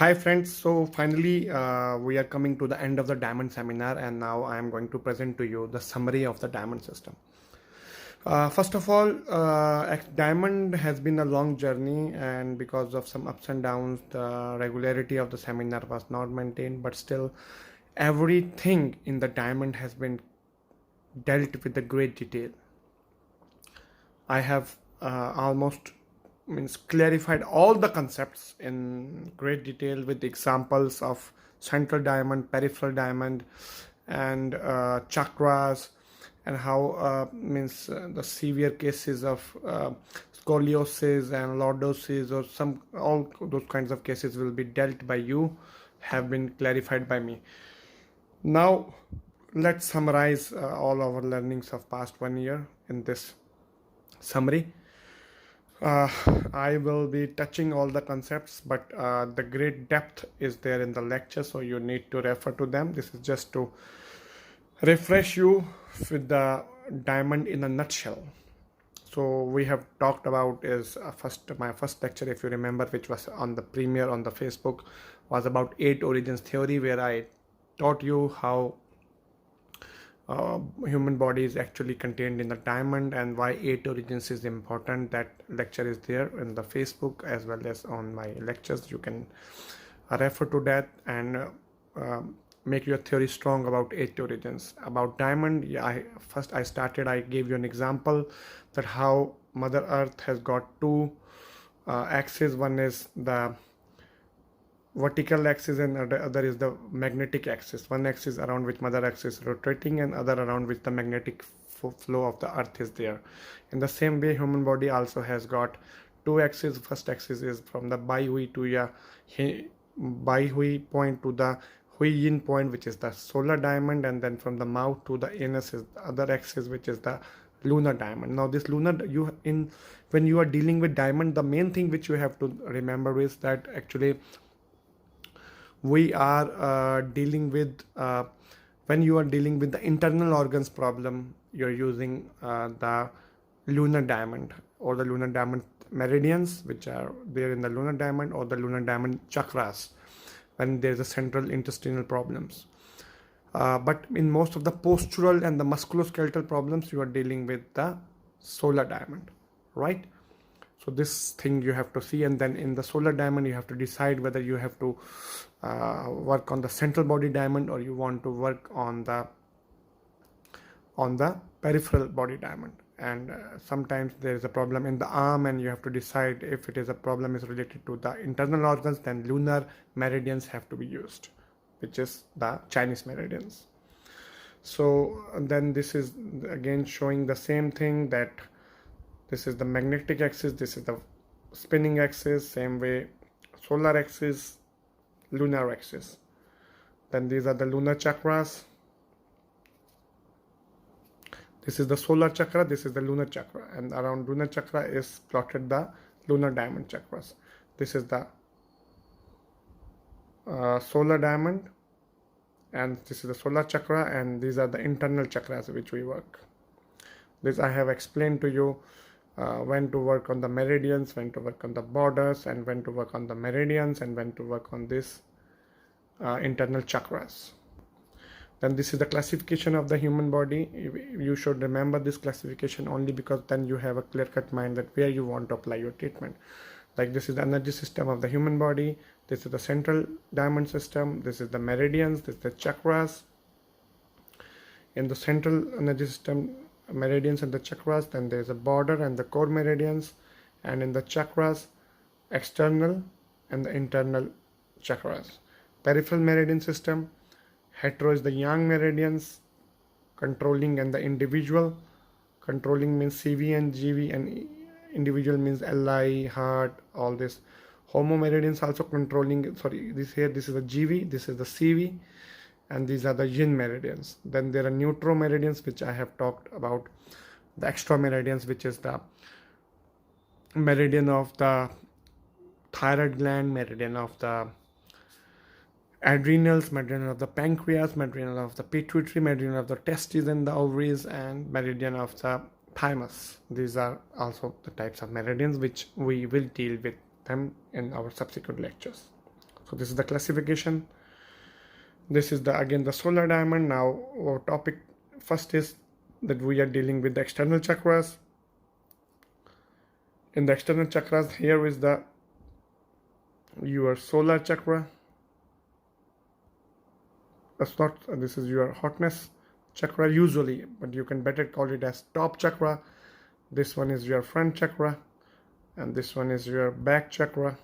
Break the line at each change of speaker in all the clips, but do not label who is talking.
Hi friends, so finally we are coming to the end of the diamond seminar, and now I am going to present to you the summary of the diamond system. First of all, diamond has been a long journey, and because of some ups and downs the regularity of the seminar was not maintained, but still everything in the diamond has been dealt with a great detail. I have almost means clarified all the concepts in great detail with examples of central diamond, peripheral diamond, and chakras, and how the severe cases of scoliosis and lordosis or some all those kinds of cases will be dealt by you, have been clarified by me. Now let's summarize all our learnings of past 1 year in this summary. uh, I will be touching all the concepts, but the great depth is there in the lecture, so you need to refer to them. This is just to refresh you with the diamond in a nutshell. So we have talked about is my first lecture, if you remember, which was on the premiere on the Facebook, was about 8 origins theory, where I taught you how human body is actually contained in the diamond and why 8 origins is important. That lecture is there in the Facebook as well as on my lectures. You can refer to that and make your theory strong about 8 origins. About diamond, yeah, I gave you an example that how Mother Earth has got two axes. One is the vertical axis and other is the magnetic axis. One axis around which Mother Earth is rotating and other around which the magnetic flow of the earth is there. In the same way, human body also has got two axes. First axis is from the Bai Hui to Bai Hui point to the Hui Yin point, which is the solar diamond, and then from the mouth to the anus is the other axis, which is the lunar diamond. Now this lunar, when you are dealing with diamond, the main thing which you have to remember is that actually we are dealing with when you are dealing with the internal organs problem, you're using the lunar diamond or the lunar diamond meridians, which are there in the lunar diamond, or the lunar diamond chakras when there's a central intestinal problems. But in most of the postural and the musculoskeletal problems, you are dealing with the solar diamond, right? So this thing you have to see, and then in the solar diamond you have to decide whether you have to work on the central body diamond or you want to work on the peripheral body diamond. And sometimes there is a problem in the arm and you have to decide if it is a problem is related to the internal organs, then lunar meridians have to be used, which is the Chinese meridians. So then this is again showing the same thing, that this is the magnetic axis, this is the spinning axis, same way solar axis, lunar axis. Then these are the lunar chakras. This is the solar chakra, this is the lunar chakra, and around lunar chakra is plotted the lunar diamond chakras. This is the solar diamond, and this is the solar chakra, and these are the internal chakras which we work. This I have explained to you when to work on the meridians, when to work on the borders, and when to work on the meridians, and when to work on this internal chakras. Then this is the classification of the human body. You should remember this classification only because then you have a clear-cut mind that where you want to apply your treatment. Like this is the energy system of the human body, this is the central diamond system, this is the meridians, this is the chakras. In the central energy system, meridians and the chakras, then there is a border and the core meridians, and in the chakras, external and the internal chakras. Peripheral meridian system, hetero is the yang meridians, controlling and the individual. Controlling means CV and GV, and individual means LI, heart, all this. Homo meridians also controlling, sorry, this is the GV, this is the CV, and these are the yin meridians. Then there are neutral meridians, which I have talked about. The extra meridians, which is the meridian of the thyroid gland, meridian of the adrenals, meridian of the pancreas, meridian of the pituitary, meridian of the testes and the ovaries, and meridian of the thymus. These are also the types of meridians which we will deal with them in our subsequent lectures. So So this is the classification. This is the again the solar diamond. Now our topic first is that we are dealing with the external chakras. In the external chakras, here is the your solar chakra. That's not, this is your hotness chakra usually, but you can better call it as top chakra. This one is your front chakra, and this one is your back chakra.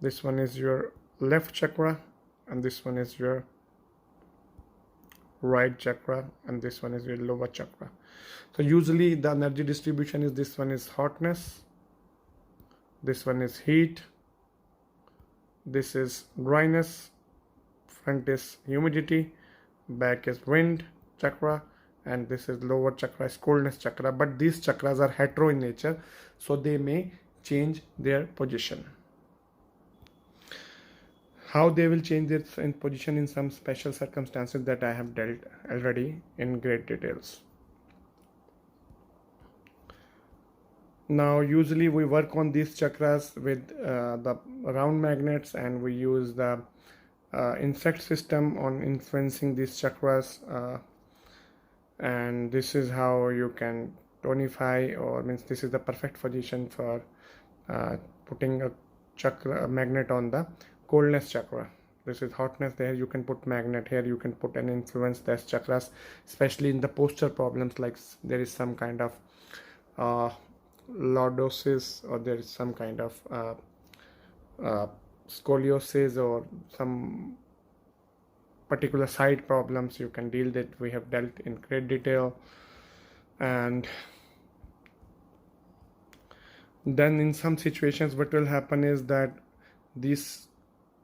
This one is your left chakra, and this one is your right chakra, and this one is your lower chakra. So usually the energy distribution is, this one is hotness, this one is heat, this is dryness, front is humidity, back is wind chakra, and this is lower chakra is coldness chakra. But these chakras are hetero in nature, so they may change their position. How they will change their position in some special circumstances that I have dealt already in great details. Now usually we work on these chakras with the round magnets, and we use the insect system on influencing these chakras, and this is how you can tonify, or means this is the perfect position for putting a chakra, a magnet on the coldness chakra. This is hotness, there you can put magnet, here you can put and influence these chakras, especially in the posture problems, like there is some kind of lordosis, or there is some kind of scoliosis, or some particular side problems you can deal that we have dealt in great detail. And then in some situations what will happen is that these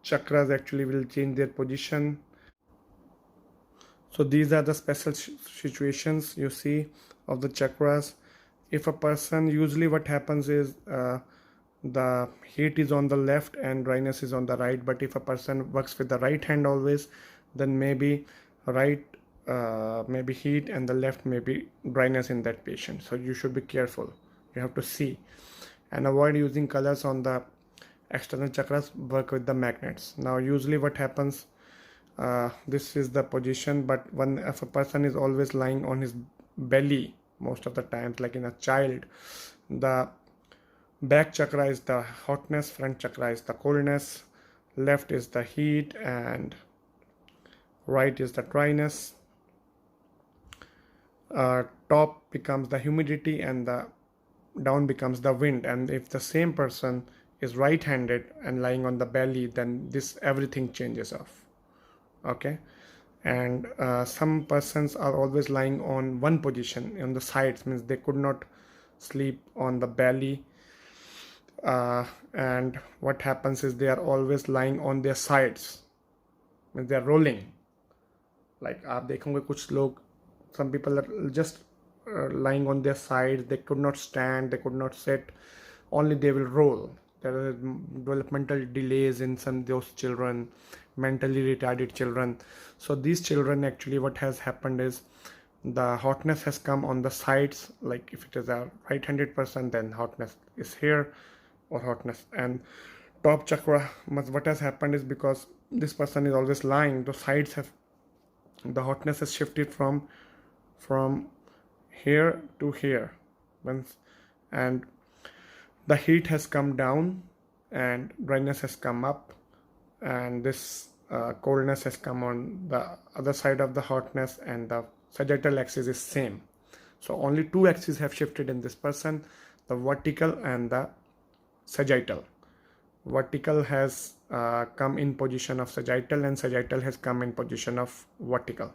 chakras actually will change their position. So these are the special situations you see of the chakras. If a person, usually what happens is the heat is on the left and dryness is on the right, but if a person works with the right hand always, then maybe right maybe heat and the left may be dryness in that patient. So you should be careful, you have to see and avoid using colors on the external chakras. Work with the magnets. Now usually what happens, this is the position, but when if a person is always lying on his belly most of the times, like in a child, the back chakra is the hotness, front chakra is the coldness, left is the heat, and right is the dryness. Top becomes the humidity, and the down becomes the wind. And if the same person is right-handed and lying on the belly, then this everything changes off. Okay. And some persons are always lying on one position on the sides, means they could not sleep on the belly, and what happens is they are always lying on their sides, means they are rolling. Like आप देखोगे कुछ लोग, some people are just lying on their sides, they could not stand, they could not sit, only they will roll. There are developmental delays in some of those children, mentally retarded children. So these children, actually what has happened is the hotness has come on the sides. Like if it is a right-handed person, then hotness is here, or hotness. And top chakra, what has happened is because this person is always lying, the sides have, the hotness has shifted from here to here, and the heat has come down and dryness has come up, and this coldness has come on the other side of the hotness, and the sagittal axis is same. So only two axes have shifted in this person, the vertical and the sagittal. Vertical has come in position of sagittal, and sagittal has come in position of vertical.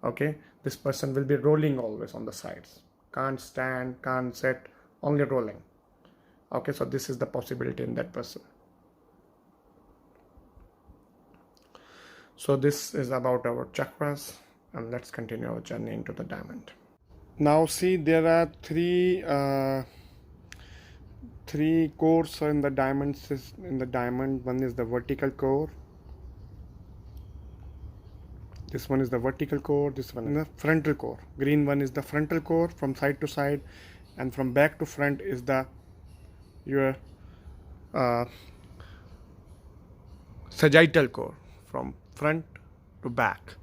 Okay, this person will be rolling always on the sides, can't stand, can't sit, only rolling. Okay, so this is the possibility in that person. So this is about our chakras, and let's continue our journey into the diamond. Now see, there are three cores in the diamond. One is the vertical core, this one is the vertical core, this one is the frontal core. Green one is the frontal core, from side to side, and from back to front is the your sagittal core from front to back.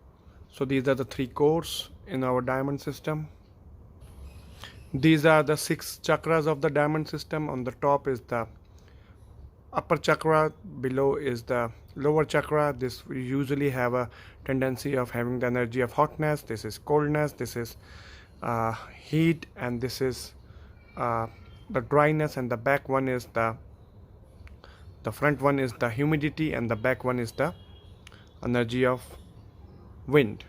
So these are the 3 cores in our diamond system. These are the 6 chakras of the diamond system. On the top is the upper chakra, below is the lower chakra. This we usually have a tendency of having the energy of hotness. This is coldness, this is heat, and this is the dryness, and the back one is the front one is the humidity, and the back one is the energy of wind.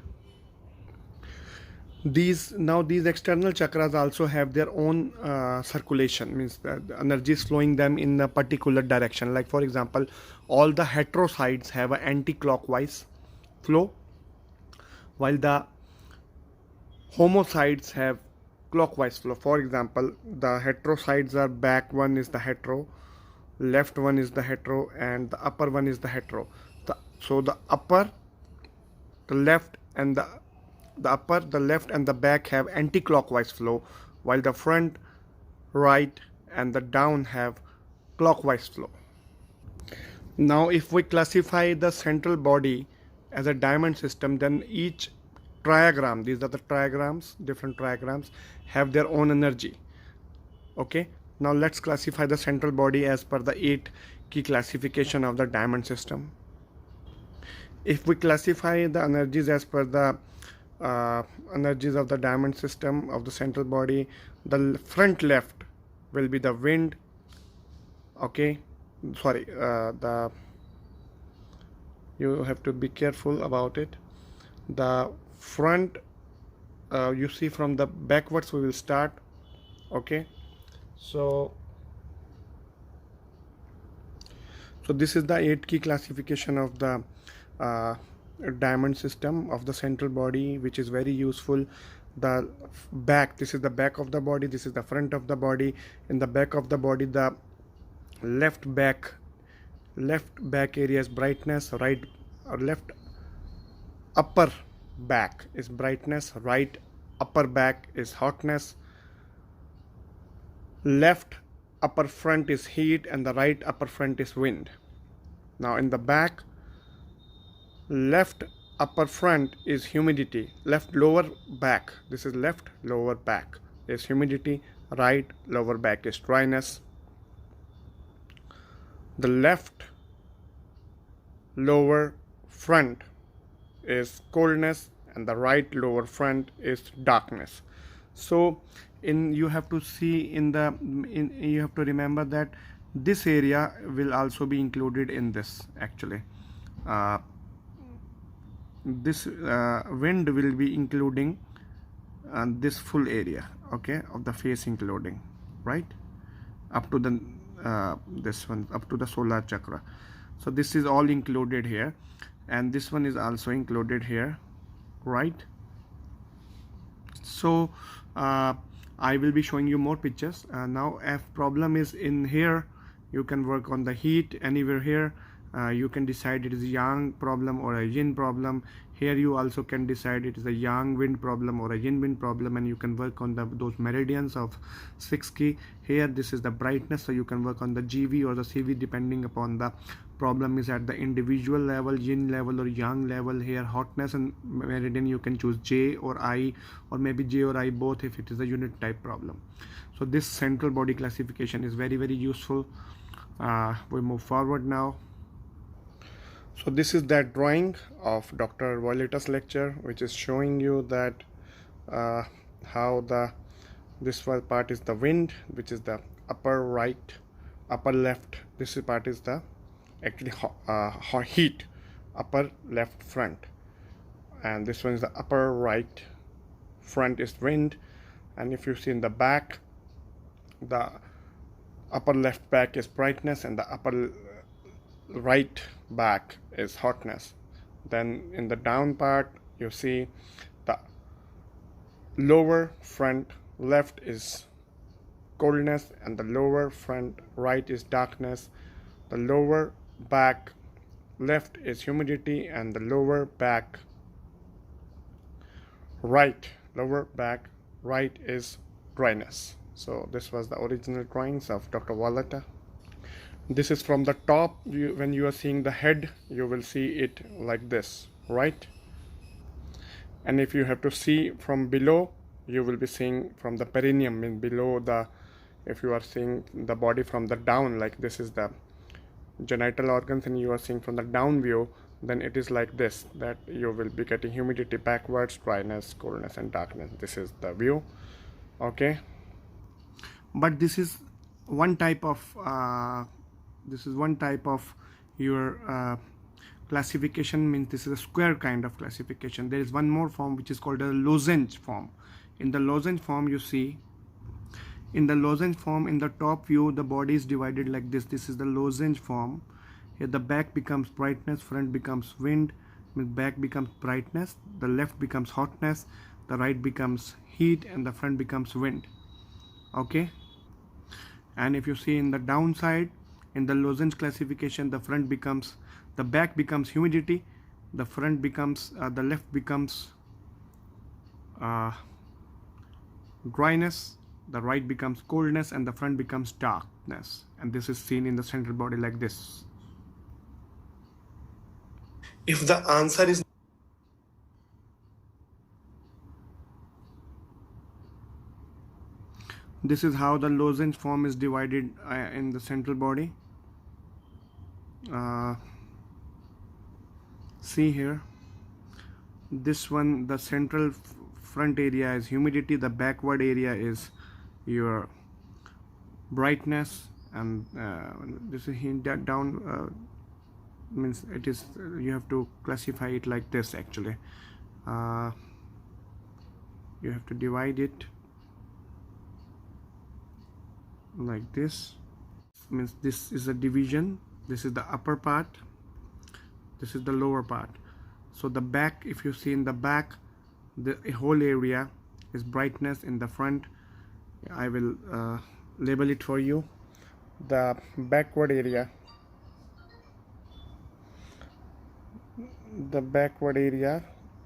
These external chakras also have their own circulation, means that the energy is flowing them in a particular direction. Like for example, all the heterosides have an anti-clockwise flow, while the homosides have clockwise flow. For example, the heterosides are back one is the hetero, left one is the hetero, and the upper one is the hetero. So the upper, the left, and the upper, the left, and the back have anti-clockwise flow, while the front, right, and the down have clockwise flow. Now if we classify the central body as a diamond system, then each triagram, these are the triagrams, different triagrams, have their own energy. Okay, now let's classify the central body as per the 8 key classification of the diamond system. If we classify the energies as per the energies of the diamond system of the central body, the front left will be the wind. Okay, sorry, you have to be careful about it. The front, you see from the backwards we will start. Okay, so this is the 8 key classification of the diamond system of the central body, which is very useful. The back, this is the back of the body, this is the front of the body. In the back of the body, the left back area is brightness, right or left upper back is brightness, right upper back is hotness, left upper front is heat, and the right upper front is wind. Now in the back, left upper front is humidity, left lower back, this is left lower back is humidity, right lower back is dryness. The left lower front is coldness, and the right lower front is darkness. So you have to see you have to remember that this area will also be included in this. Actually, this wind will be including this full area, okay, of the face, including right up to the this one, up to the solar chakra. So this is all included here, and this one is also included here, right? So I will be showing you more pictures. Now if problem is in here, you can work on the heat anywhere here. You can decide it is a yang problem or a yin problem. Here you also can decide it is a yang wind problem or a yin wind problem, and you can work on those meridians of 6 key. Here this is the brightness, so you can work on the GV or the CV depending upon the problem is at the individual level, yin level or yang level. Here hotness and meridian, you can choose J or I, or maybe J or I both if it is a unit type problem. So this central body classification is very useful. We move forward now. So this is that drawing of Dr. Violeta's lecture, which is showing you that how this part is the wind, which is the upper right, upper left. This part is the actually heat, upper left front, and this one is the upper right front is wind. And if you see in the back, the upper left back is brightness, and the upper right back is hotness. Then in the down part, you see the lower front left is coldness, and the lower front right is darkness. The lower back left is humidity, and the lower back lower back right is dryness. So this was the original drawings of Dr. Violeta. This is from the top. When you are seeing the head, you will see it like this, right? And if you have to see from below, you will be seeing from the perineum, mean below the, if you are seeing the body from the down, like this is the genital organs, and you are seeing from the down view, then it is like this, that you will be getting humidity backwards, dryness, coolness, and darkness. This is the view. Okay, but this is one type of your classification, means this is a square kind of classification. There is one more form which is called a lozenge form. In the lozenge form, you see, in the lozenge form, in the top view, the body is divided like this. This is the lozenge form. Here the back becomes brightness, front becomes wind, back becomes brightness, the left becomes hotness, the right becomes heat, and the front becomes wind. Okay, and if you see in the downside, in the lozenge classification, the back becomes humidity, the front becomes the left becomes dryness, the right becomes coldness, and the front becomes darkness. And this is seen in the central body like this. If the answer is this is how the lozenge form is divided in the central body. See here, this one, the central front area is humidity, the backward area is your brightness, and this is down means it is, you have to classify it like this. Actually, you have to divide it like this, means this is a division. This is the upper part, this is the lower part. So the back, if you see in the back, the whole area is brightness. In the front, I will label it for you. The backward area,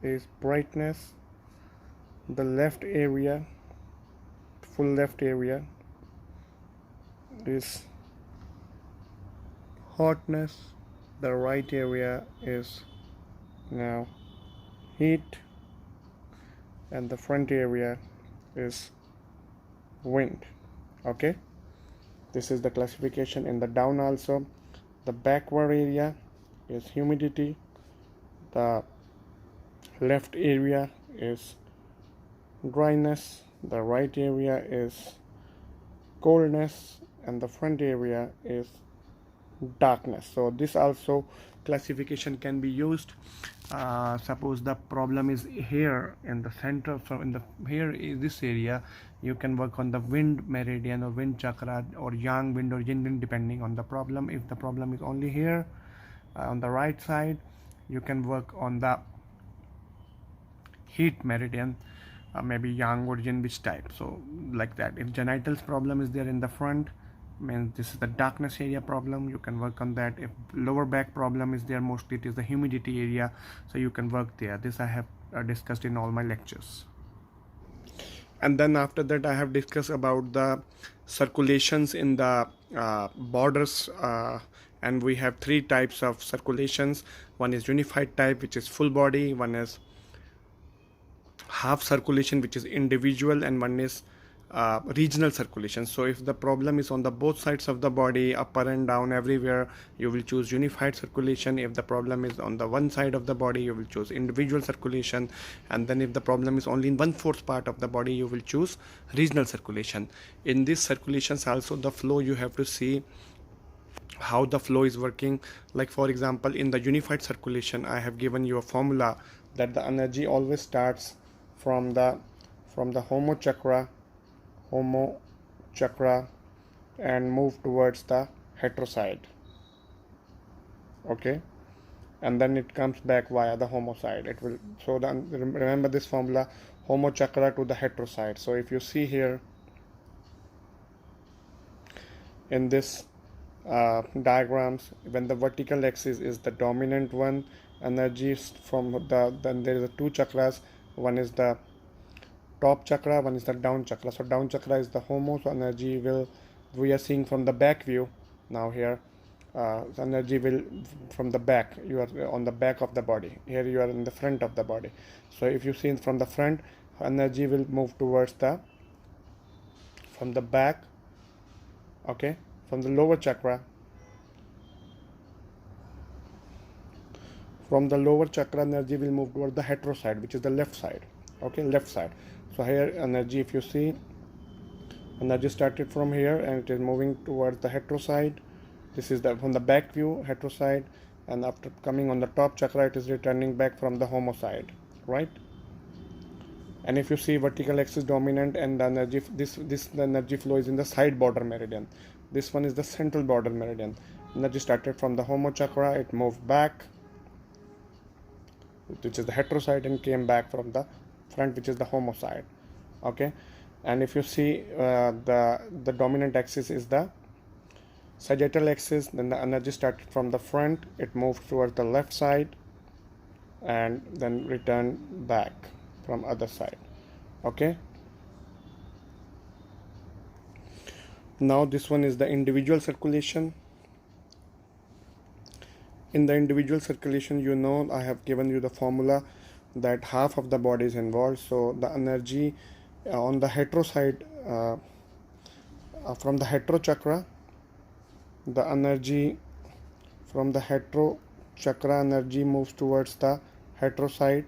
is brightness. The left area, full left area, is hotness. The right area is now heat, and the front area is wind. Okay, this is the classification. In the down also, the backward area is humidity, the left area is dryness, the right area is coldness, and the front area is darkness. So this also classification can be used. Suppose the problem is here in the center, so here is this area, you can work on the wind meridian or wind chakra, or yang wind or yin wind, depending on the problem. If the problem is only here on the right side, you can work on the heat meridian, maybe yang or yin, which type. So like that. If genitals problem is there in the front, means this is the darkness area problem, you can work on that. If lower back problem is there, mostly it is the humidity area, so you can work there. This I have discussed in all my lectures. And then after that, I have discussed about the circulations in the borders, and we have three types of circulations. One is unified type, which is full body, one is half circulation, which is individual, and one is regional circulation. So if the problem is on the both sides of the body, upper and down, everywhere, you will choose unified circulation. If the problem is on the one side of the body, you will choose individual circulation. And then if the problem is only in 1/4 part of the body, you will choose regional circulation. In these circulations also, the flow, you have to see how the flow is working. Like for example, in the unified circulation, I have given you a formula that the energy always starts from the homo chakra and move towards the heteroside. Okay, and then it comes back via the homo side. It will, so then remember this formula, homo chakra to the heteroside. So if you see here in this diagrams, when the vertical axis is the dominant one, energy from then there is a two chakras. One is the top chakra, one is the down chakra. So down chakra is the homo, so energy we are seeing from the back view. Now here the energy will from the back. You are on the back of the body. Here you are in the front of the body. So if you see from the front, energy will move towards the from the back, okay, from the lower chakra. From the lower chakra, energy will move toward the hetero side, which is the left side. Okay, left side. So here energy, if you see, energy started from here and it is moving towards the hetero side. This is the from the back view, hetero side, and after coming on the top chakra, it is returning back from the homo side, right? And if you see vertical axis dominant and the energy, the energy flow is in the side border meridian. This one is the central border meridian. Energy started from the homo chakra, it moved back, which is the hetero side, and came back from the front, which is the homo side. Okay, and if you see the dominant axis is the sagittal axis, then the energy started from the front, it moved towards the left side and then returned back from other side. Okay, now this one is the individual circulation. In the individual circulation, you know, I have given you the formula that half of the body is involved. So the energy on the hetero side, from the hetero chakra, the energy from the hetero chakra energy moves towards the hetero side,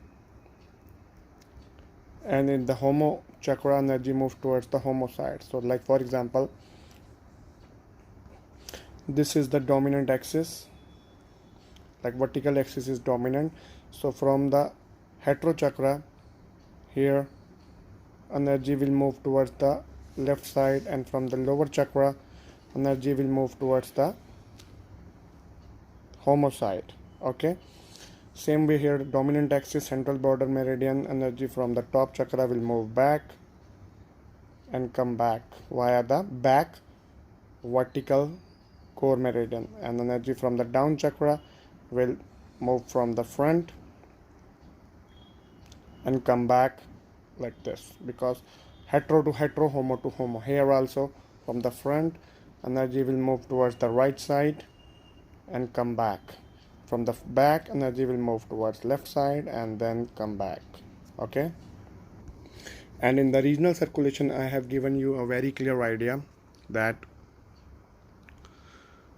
and in the homo chakra energy moves towards the homo side. So like for example, this is the dominant axis, like vertical axis is dominant. So from the hetero chakra, here energy will move towards the left side, and from the lower chakra, energy will move towards the homo side. Okay, same way here, dominant axis, central border meridian, energy from the top chakra will move back and come back via the back vertical core meridian, and energy from the down chakra will move from the front and come back like this, because hetero to hetero, homo to homo. Here also from the front, energy will move towards the right side and come back. From the back, energy will move towards left side and then come back. Okay, and in the regional circulation, I have given you a very clear idea that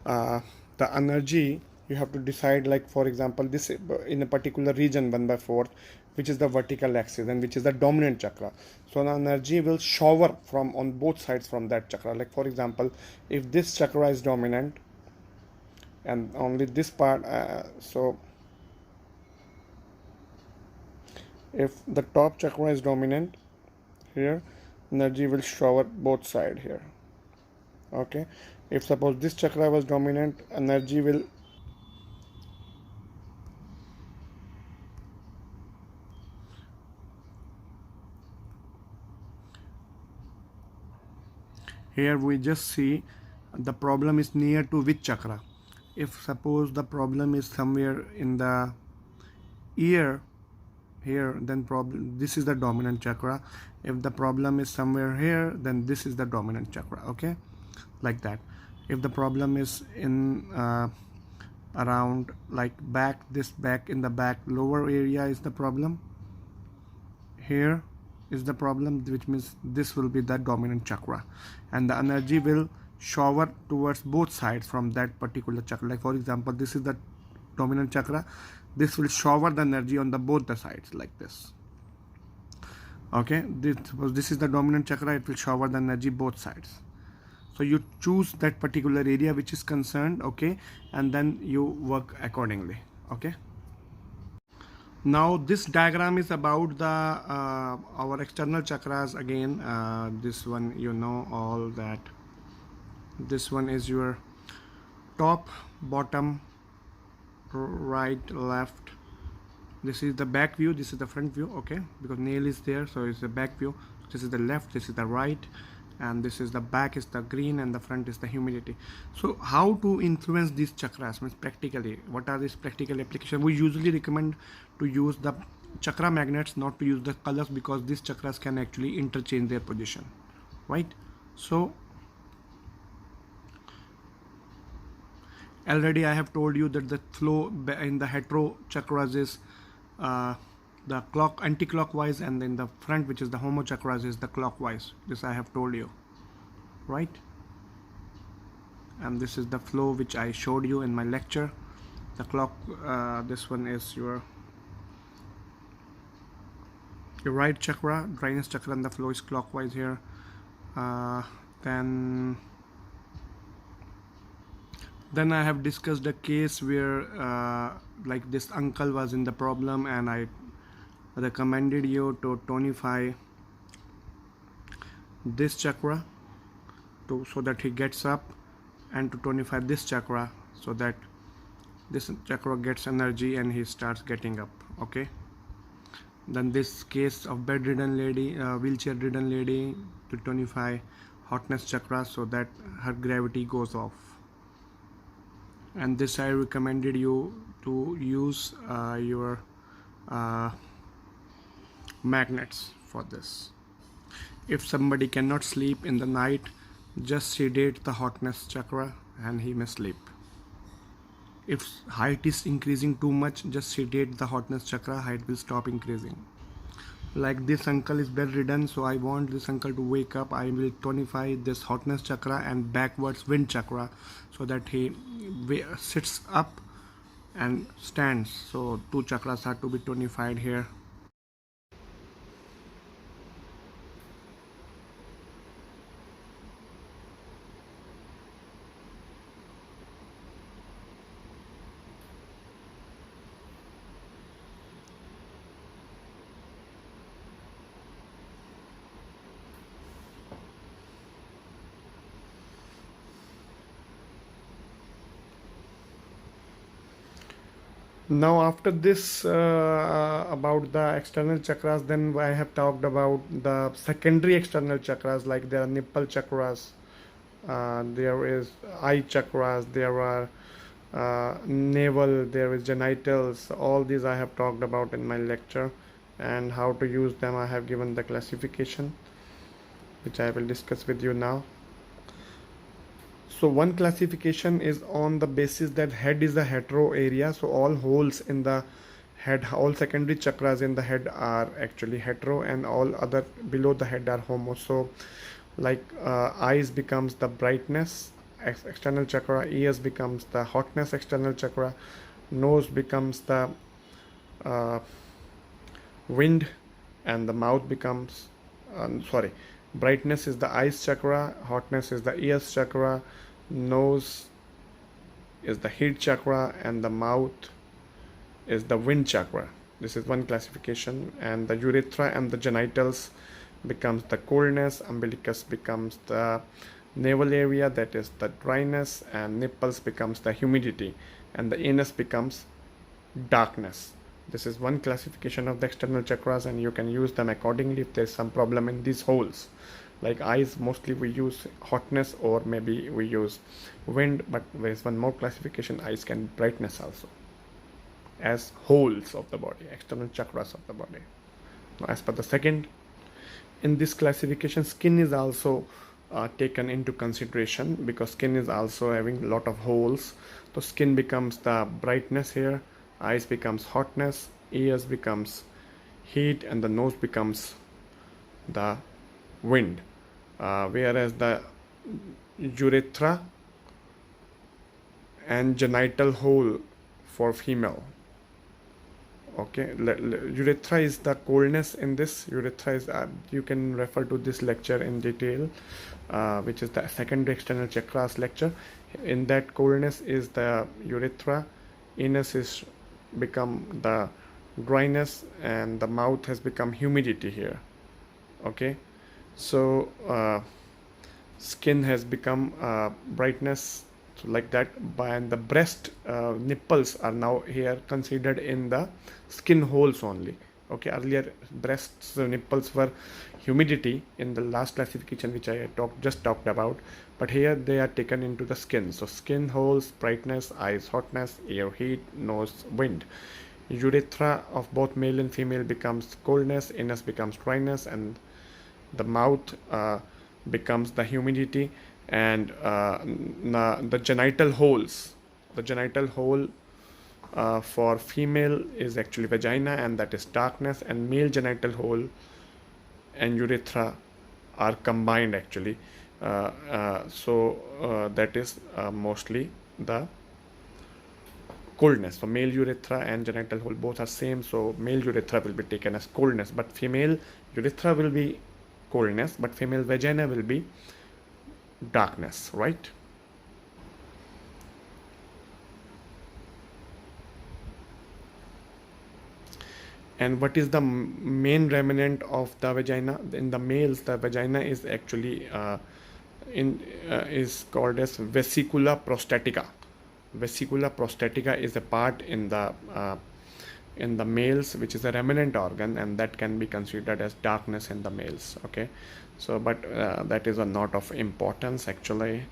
the energy you have to decide, like for example, this in a particular region 1/4, which is the vertical axis and which is the dominant chakra. So the energy will shower from on both sides from that chakra. Like for example, if this chakra is dominant and only this part, so if the top chakra is dominant here, energy will shower both side here. Okay, if suppose this chakra was dominant, energy will here we just see the problem is near to which chakra. If suppose the problem is somewhere in the ear here, then problem, this is the dominant chakra. If the problem is somewhere here, then this is the dominant chakra. Okay, like that. If the problem is in around like back, this back, in the back lower area is the problem, here is the problem, which means this will be the dominant chakra, and the energy will shower towards both sides from that particular chakra. Like for example, this is the dominant chakra, this will shower the energy on the both the sides like this. Okay, this is the dominant chakra, it will shower the energy both sides. So you choose that particular area which is concerned, okay, and then you work accordingly. Okay, now this diagram is about the our external chakras again. This one, you know all that. This one is your top, bottom, right, left. This is the back view, this is the front view. Okay, because nail is there, so it's the back view. This is the left, this is the right, and this is the back is the green and the front is the humidity. So how to influence these chakras means practically, what are these practical applications? We usually recommend to use the chakra magnets, not to use the colors, because these chakras can actually interchange their position, right? So Already I have told you that the flow in the hetero chakras is uh, the anti-clockwise, and then the front, which is the homo chakras, is the clockwise. This I have told you, right? And this is the flow which I showed you in my lecture. The this one is your right chakra, dryness chakra, and the flow is clockwise here. Then I have discussed a case where like this uncle was in the problem, and I recommended you to tonify this chakra so that he gets up, and to tonify this chakra so that this chakra gets energy and he starts getting up. Okay, then this case of bedridden lady, wheelchair ridden lady, to tonify hotness chakra so that her gravity goes off. And this I recommended you to use your magnets for this. If somebody cannot sleep in the night, just sedate the hotness chakra and he may sleep. If height is increasing too much, just sedate the hotness chakra, height will stop increasing. Like this uncle is bedridden, so I want this uncle to wake up. I will tonify this hotness chakra and backwards wind chakra so that he sits up and stands. So two chakras are to be tonified here. Now after this about the external chakras, then I have talked about the secondary external chakras, like there are nipple chakras, there is eye chakras, there are navel, there is genitals. All these I have talked about in my lecture, and how to use them I have given the classification, which I will discuss with you now. So one classification is on the basis that head is a hetero area, so all holes in the head, all secondary chakras in the head are actually hetero, and all other below the head are homo. So like eyes becomes the brightness external chakra, ears becomes the hotness external chakra, nose becomes the uh, wind, and the mouth becomes brightness is the eyes chakra, hotness is the ears chakra, nose is the heat chakra, and the mouth is the wind chakra. This is one classification. And the urethra and the genitals becomes the coldness, umbilicus becomes the navel area, that is the dryness, and nipples becomes the humidity, and the anus becomes darkness. This is one classification of the external chakras, and you can use them accordingly if there is some problem in these holes. Like eyes, mostly we use hotness, or maybe we use wind, but there is one more classification, eyes can brightness also, as holes of the body, external chakras of the body. Now, as per the second, in this classification, skin is also taken into consideration, because skin is also having a lot of holes. So skin becomes the brightness here, eyes becomes hotness, ears becomes heat, and the nose becomes the wind. Whereas the urethra and genital hole for female. Okay, urethra is the coldness in this. Urethra is, you can refer to this lecture in detail, which is the secondary external chakras lecture. In that, coldness is the urethra, anus is become the dryness, and the mouth has become humidity here. Okay, so skin has become brightness, so like that. And the breast nipples are now here considered in the skin holes only. Okay, earlier breasts nipples were humidity in the last classification, which I just talked about, but here they are taken into the skin. So skin holes, brightness, eyes hotness, ear heat, nose wind. Urethra of both male and female becomes coldness, anus becomes dryness, and the mouth becomes the humidity, and the genital holes The genital hole for female is actually vagina, and that is darkness, and male genital hole and urethra are combined actually. That is mostly the coldness. So male urethra and genital hole both are same, so male urethra will be taken as coldness, but female urethra will be coldness, but female vagina will be darkness, right? And what is the main remnant of the vagina? In the males, the vagina is actually is called as vesicula prostatica. Vesicula prostatica is a part in the males which is a remnant organ, and that can be considered as darkness in the males. Okay, so but that is a not of importance actually.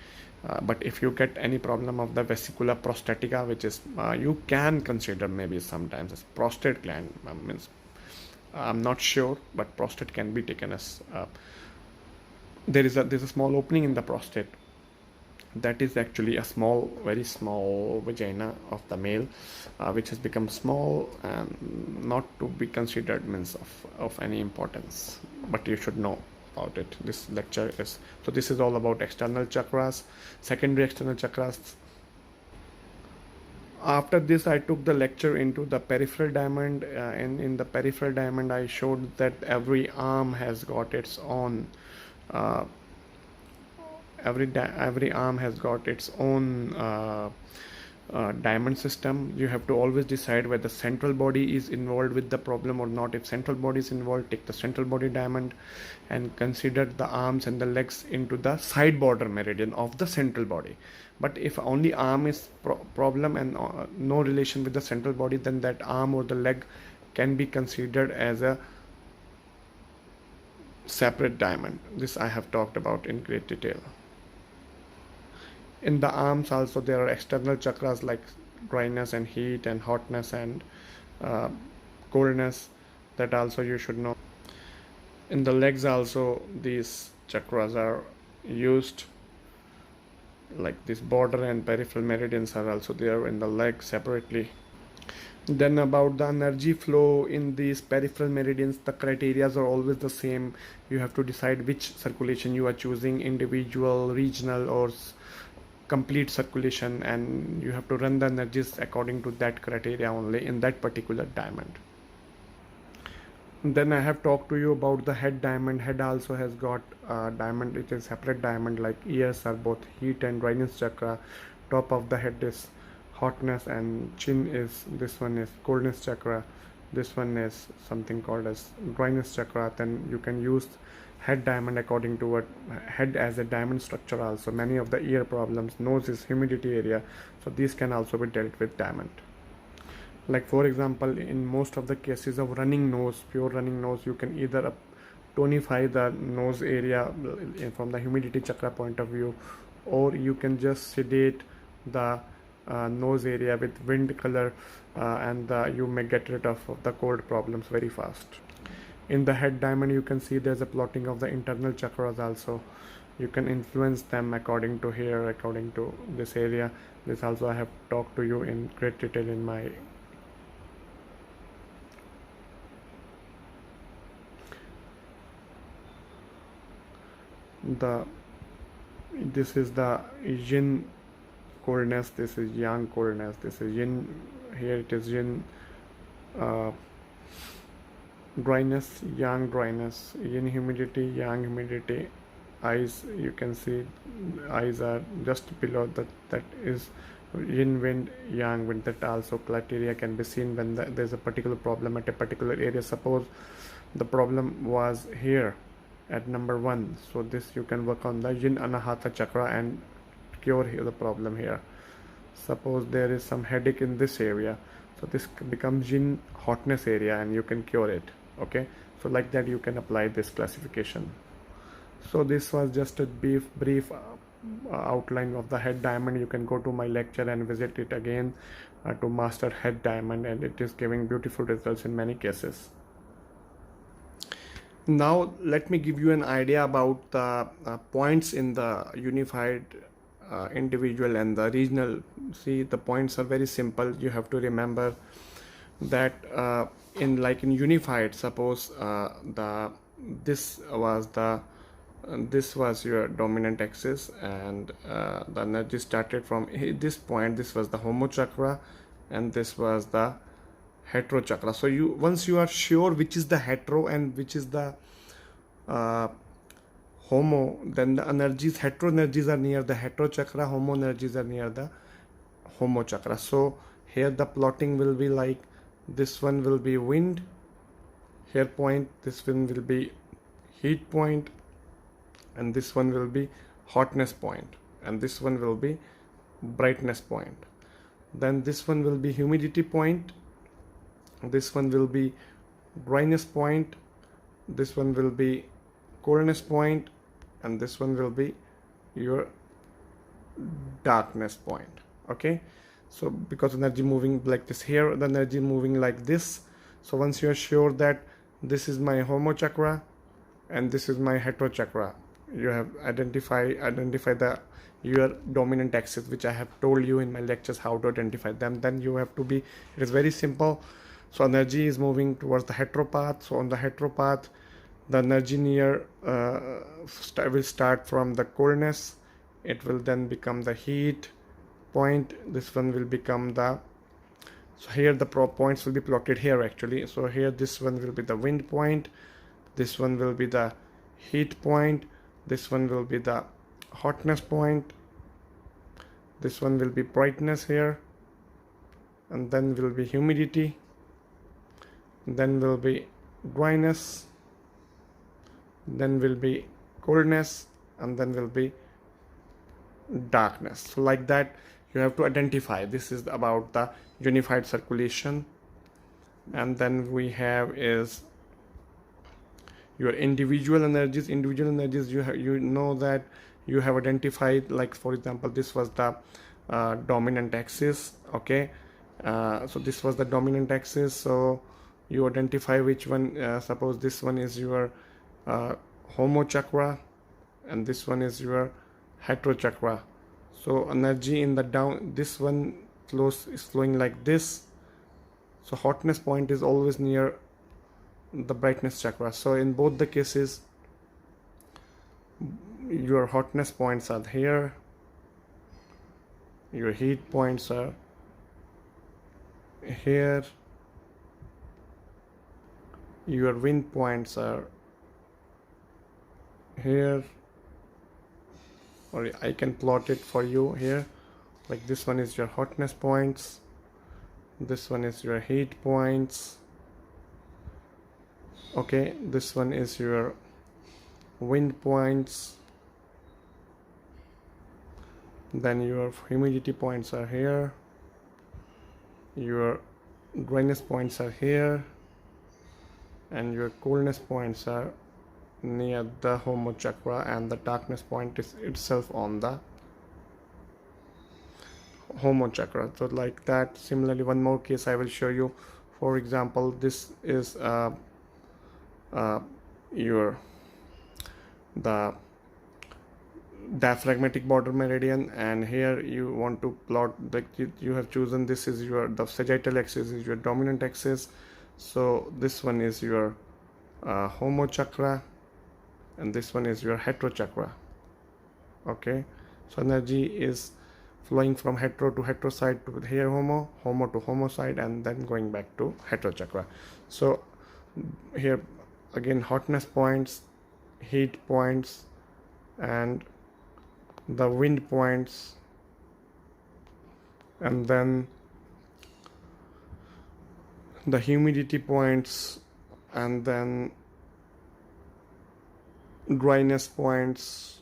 But if you get any problem of the vesicula prostatica, which is you can consider maybe sometimes as prostate gland, means I'm not sure, but prostate can be taken as there's a small opening in the prostate. That is actually a small, very small vagina of the male, which has become small and not to be considered means of any importance, but you should know about it. This lecture is, so this is all about external chakras, secondary external chakras. After this I took the lecture into the peripheral diamond, and in the peripheral diamond I showed that every arm has got its own uh, every arm has got its own diamond system. You have to always decide whether central body is involved with the problem or not. If central body is involved, take the central body diamond and consider the arms and the legs into the side border meridian of the central body. But if only arm is problem and no relation with the central body, then that arm or the leg can be considered as a separate diamond. This I have talked about in great detail. In the arms also there are external chakras like dryness and heat and hotness and uh, coldness, that also you should know. In the legs also these chakras are used, like this border and peripheral meridians are also there in the leg separately. Then about the energy flow in these peripheral meridians, the criteria are always the same. You have to decide which circulation you are choosing, individual, regional, or complete circulation, and you have to run the energies according to that criteria only in that particular diamond. Then I have talked to you about the head diamond. Head also has got diamond, it is separate diamond, like ears are both heat and dryness chakra, top of the head is hotness, and chin is, this one is coldness chakra, this one is something called as dryness chakra. Then you can use head diamond according to what head as a diamond structure. Also many of the ear problems, nose is humidity area, so these can also be dealt with diamond. Like for example, in most of the cases of running nose, pure running nose, you can either tonify the nose area from the humidity chakra point of view, or you can just sedate the nose area with wind color, and you may get rid of the cold problems very fast. In the head diamond you can see there's a plotting of the internal chakras also. You can influence them according to here, according to this area. This also I have talked to you in great detail in my this is the yin coldness, this is yang coldness, this is yin, here it is yin dryness, yang dryness, yin humidity, yang humidity. Eyes, you can see eyes are just below that is yin wind, yang wind. That also criteria can be seen when there's a particular problem at a particular area. Suppose the problem was here at number 1, so this you can work on the yin anahata chakra and cure here the problem here. Suppose there is some headache in this area, so this becomes yin hotness area and you can cure it. Okay, so like that you can apply this classification. So this was just a brief outline of the head diamond. You can go to my lecture and visit it again to master head diamond, and it is giving beautiful results in many cases. Now let me give you an idea about the points in the unified individual and the regional. See, the points are very simple. You have to remember that in unified, suppose this was your dominant axis, and the energy started from this point. This was the homo chakra, and this was the hetero chakra. So once you are sure which is the hetero and which is the uh, homo, then the hetero energies are near the hetero chakra, homo energies are near the homo chakra. So here the plotting will be like this one will be wind here point, this one will be heat point, and this one will be hotness point, and this one will be brightness point. Then this one will be humidity point, this one will be dryness point, this one will be coldness point, and this one will be your darkness point. Okay, so because energy moving like this, here the energy moving like this. So once you are sure that this is my homo chakra and this is my hetero chakra, you have identify the your dominant axis, which I have told you in my lectures how to identify them. Then you have to be, it is very simple. So energy is moving towards the hetero path. So on the hetero path, the energy near will start from the coldness, it will then become the heat point, this one will become the, so here the points will be plotted here actually. So here this one will be the wind point, this one will be the heat point, this one will be the hotness point, this one will be brightness here, and then will be humidity, then will be dryness, then will be coldness, and then will be darkness. So like that you have to identify. This is about the unified circulation. And then we have is your individual energies. You know that you have identified, like for example this was the dominant axis. Okay, so this was the dominant axis, so you identify which one. Suppose this one is your homo chakra and this one is your hetero chakra. So energy in the down, this one is flowing like this. So hotness point is always near the brightness chakra. So in both the cases your hotness points are here, your heat points are here, your wind points are here, or I can plot it for you here. Like this one is your hotness points, this one is your heat points. Okay, this one is your wind points, then your humidity points are here, your dryness points are here, and your coldness points are near the homo chakra, and the darkness point is itself on the homo chakra. So like that. Similarly, one more case I will show you. For example, this is the diaphragmatic border meridian, and here you want to plot that you have chosen, this is the sagittal axis is your dominant axis. So this one is your homo chakra, and this one is your hetero chakra. Okay, so energy is flowing from hetero to hetero side to here homo to homo side, and then going back to hetero chakra. So here again hotness points, heat points, and the wind points, and then the humidity points, and then dryness points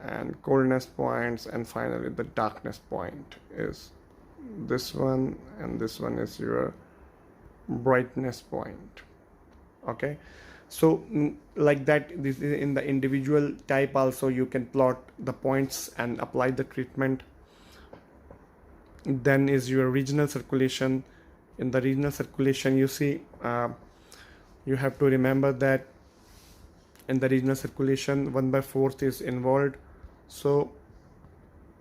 and coldness points, and finally the darkness point is this one, and this one is your brightness point. Okay, so like that, this is in the individual type also you can plot the points and apply the treatment. Then is your regional circulation. In the regional circulation, you see you have to remember that in the regional circulation 1/4 is involved. So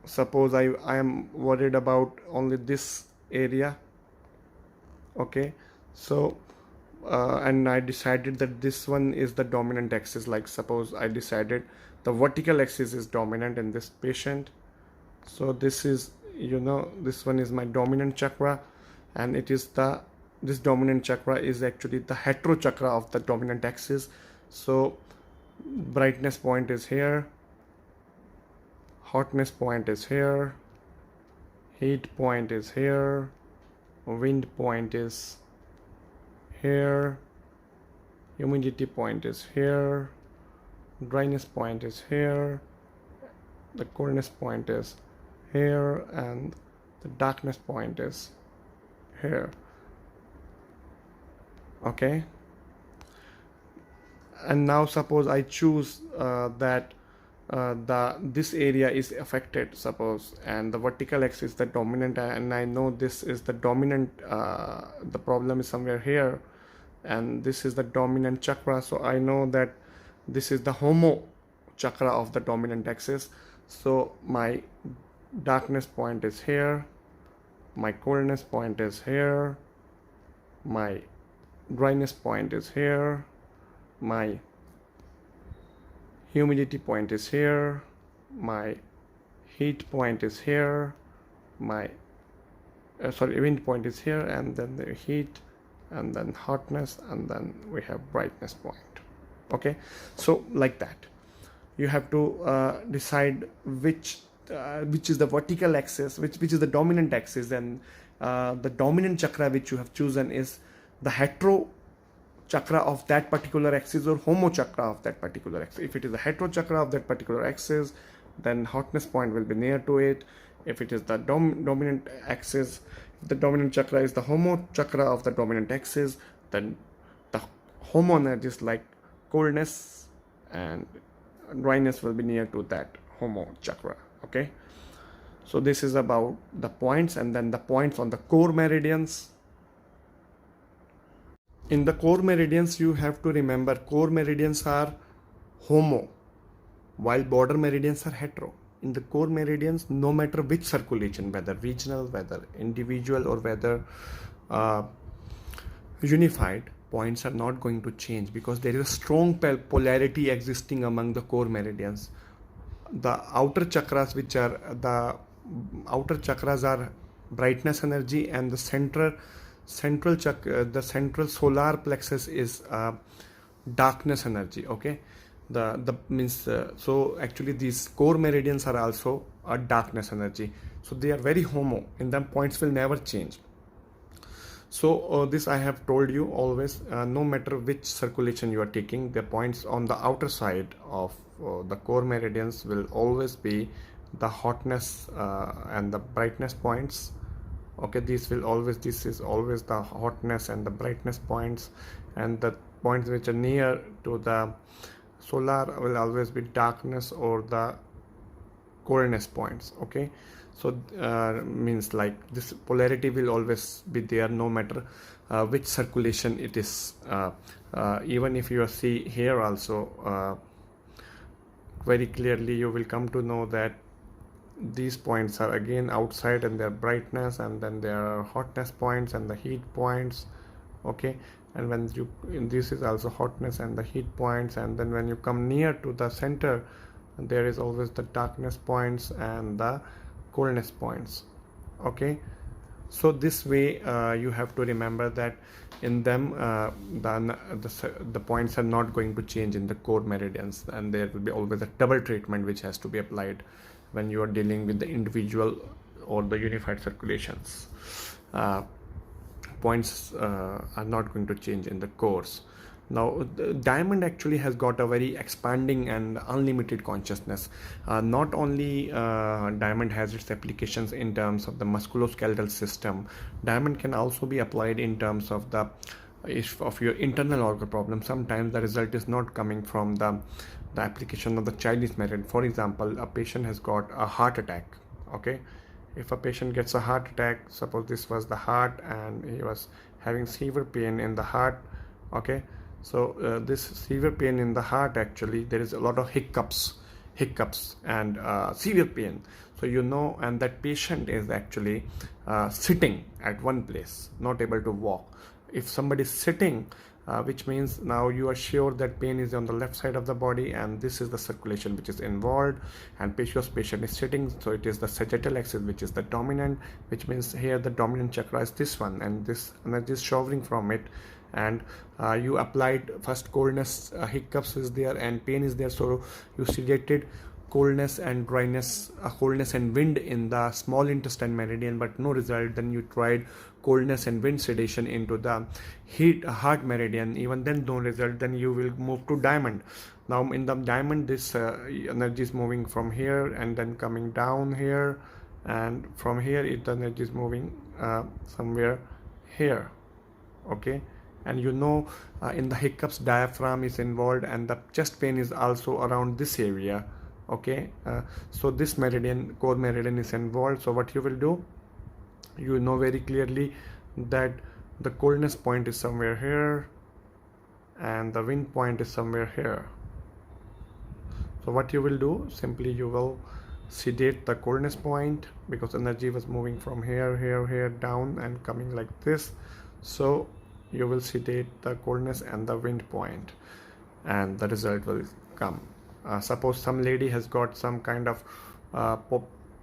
suppose I am worried about only this area, okay. So and I decided that this one is the dominant axis. Like suppose I decided the vertical axis is dominant in this patient, so this is, this one is my dominant chakra, and it is this dominant chakra is actually the hetero chakra of the dominant axis. So brightness point is here, hotness point is here, heat point is here, wind point is here, humidity point is here, dryness point is here, the coolness point is here, and the darkness point is here, okay. And now suppose I choose that this area is affected, suppose, and the vertical axis is the dominant, and I know this is the dominant, the problem is somewhere here, and this is the dominant chakra, so I know that this is the homo chakra of the dominant axis. So my darkness point is here, my coolness point is here, my dryness point is here, my humidity point is here, my heat point is here, my wind point is here, and then the heat, and then hotness, and then we have brightness point, okay. So like that you have to decide which is the vertical axis, which is the dominant axis, and the dominant chakra which you have chosen is the hetero chakra of that particular axis or homo chakra of that particular axis. If it is the hetero chakra of that particular axis, then hotness point will be near to it. If it is the dominant axis, if the dominant chakra is the homo chakra of the dominant axis, then the homo energies like coldness and dryness will be near to that homo chakra, okay. So this is about the points, and then the points on the core meridians. In the core meridians, you have to remember core meridians are homo, while border meridians are hetero. In the core meridians, no matter which circulation, whether regional, whether individual, or whether unified, points are not going to change, because there is a strong polarity existing among the core meridians. The outer chakras, are brightness energy, and the central solar plexus is darkness energy, okay. The means so actually these core meridians are also a darkness energy, so they are very homo. In them, points will never change. So this I have told you always, no matter which circulation you are taking, the points on the outer side of the core meridians will always be the hotness and the brightness points, okay. This is always the hotness and the brightness points, and the points which are near to the solar will always be darkness or the coldness points, okay. So means like this polarity will always be there, no matter which circulation it is. Even if you see here also, very clearly you will come to know that these points are again outside, and their brightness, and then there are hotness points and the heat points, okay. And when this is also hotness and the heat points, and then when you come near to the center, there is always the darkness points and the coldness points, okay. So this way you have to remember that in them the points are not going to change in the core meridians, and there will be always a double treatment which has to be applied when you are dealing with the individual or the unified circulations. Points are not going to change in the cores. Now, the diamond actually has got a very expanding and unlimited consciousness. Not only diamond has its applications in terms of the musculoskeletal system, diamond can also be applied in terms of the of your internal organ problem. Sometimes the result is not coming from the application of the Chinese method. For example, a patient has got a heart attack, okay. If a patient gets a heart attack, suppose this was the heart and he was having severe pain in the heart, okay. So this severe pain in the heart, actually there is a lot of hiccups hiccups and severe pain. So you know, and that patient is actually sitting at one place, not able to walk. If somebody is sitting, which means now you are sure that pain is on the left side of the body, and this is the circulation which is involved, and patient is sitting, so it is the sagittal axis which is the dominant, which means here the dominant chakra is this one, and this energy is showering from it. And you applied first coldness, hiccups is there and pain is there, so you sedated coldness and dryness, coldness and wind in the small intestine meridian, but no result. Then you tried coldness and wind sedation into the heart meridian, even then no result. Then you will move to diamond. Now in the diamond, this energy is moving from here and then coming down here, and from here the energy is moving somewhere here. Okay, and you know, in the hiccups diaphragm is involved, and the chest pain is also around this area. Okay, so this meridian, core meridian, is involved. So what you will do, you know very clearly that the coldness point is somewhere here and the wind point is somewhere here. So what you will do, simply you will sedate the coldness point, because energy was moving from here down and coming like this. So you will sedate the coldness and the wind point, and the result will come. Suppose some lady has got some kind of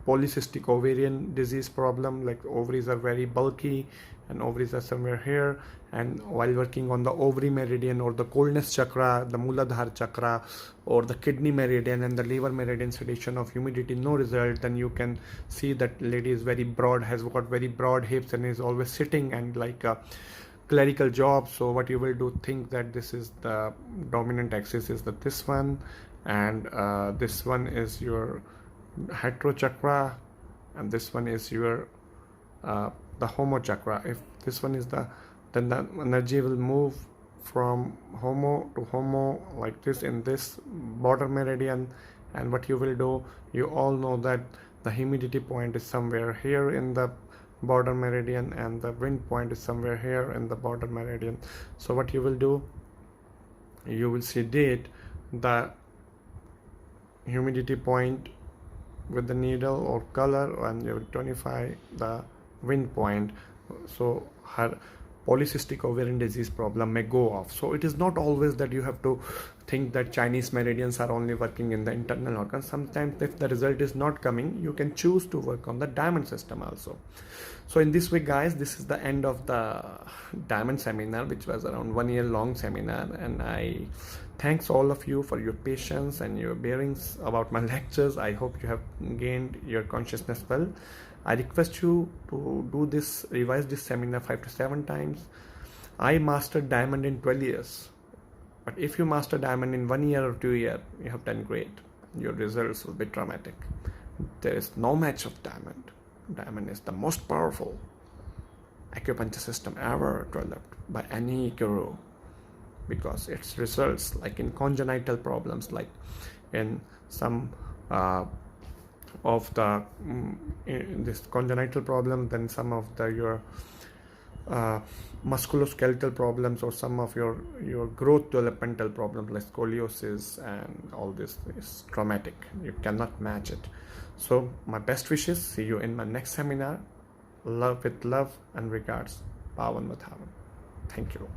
polycystic ovarian disease problem, like ovaries are very bulky and ovaries are somewhere here, and while working on the ovary meridian or the coldness chakra, the Muladhara chakra, or the kidney meridian and the liver meridian sedation of humidity, no result, then you can see that lady is very broad, has got very broad hips and is always sitting and like a clerical job. So what you will do, think that this is the dominant axis is this one, and this one is your hetero chakra, and this one is your the homo chakra. If this one is then the energy will move from homo to homo like this in this border meridian. And what you will do, you all know that the humidity point is somewhere here in the border meridian and the wind point is somewhere here in the border meridian. So what you will do, you will sedate the humidity point with the needle or color, and you will tonify the wind point, so her polycystic ovarian disease problem may go off. So it is not always that you have to think that Chinese meridians are only working in the internal organs. Sometimes if the result is not coming, you can choose to work on the diamond system also. So in this way, guys, this is the end of the diamond seminar, which was around 1 year long seminar, and I thanks all of you for your patience and your bearings about my lectures. I hope you have gained your consciousness well. I request you to do this, revise this seminar 5 to 7 times. I mastered diamond in 12 years. But if you master diamond in 1 year or 2 years, you have done great. Your results will be dramatic. There is no match of diamond. Diamond is the most powerful acupuncture system ever developed by any guru, because its results, like in congenital problems, like in some of the in this congenital problem, then some of the your musculoskeletal problems, or some of your growth developmental problems like scoliosis and all this is traumatic. You cannot match it. So my best wishes. See you in my next seminar. Love with love and regards, Pawan Madhavan. Thank you.